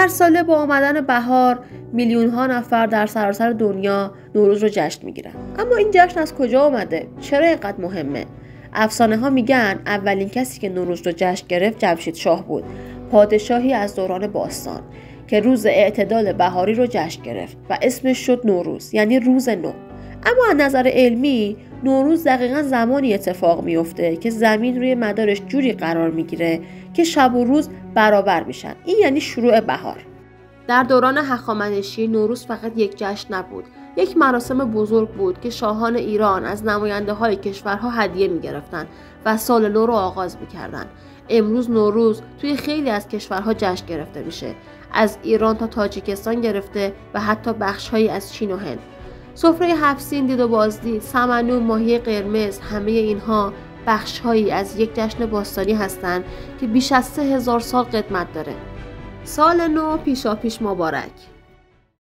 هر ساله با آمدن بهار میلیون ها نفر در سراسر دنیا نوروز رو جشن میگیرن. اما این جشن از کجا آمده؟ چرا اینقدر مهمه؟ افسانه ها میگن اولین کسی که نوروز رو جشن گرفت جمشید شاه بود، پادشاهی از دوران باستان که روز اعتدال بهاری رو جشن گرفت و اسمش شد نوروز، یعنی روز نو. اما از نظر علمی نوروز دقیقاً زمانی اتفاق میفته که زمین روی مدارش جوری قرار میگیره که شب و روز برابر میشن. این یعنی شروع بهار. در دوران هخامنشی نوروز فقط یک جشن نبود، یک مراسم بزرگ بود که شاهان ایران از نماینده های کشورها هدیه میگرفتن و سال نو رو آغاز میکردن. امروز نوروز توی خیلی از کشورها جشن گرفته میشه، از ایران تا تاجیکستان گرفته و حتی بخشهایی از چین و هند. سفره 7 سین، دید و بازدید، سمنو، ماهی قرمز، همه اینها بخشهایی از یک جشن باستانی هستند که بیش از 3000 سال قدمت داره. سال نو پیشاپیش مبارک.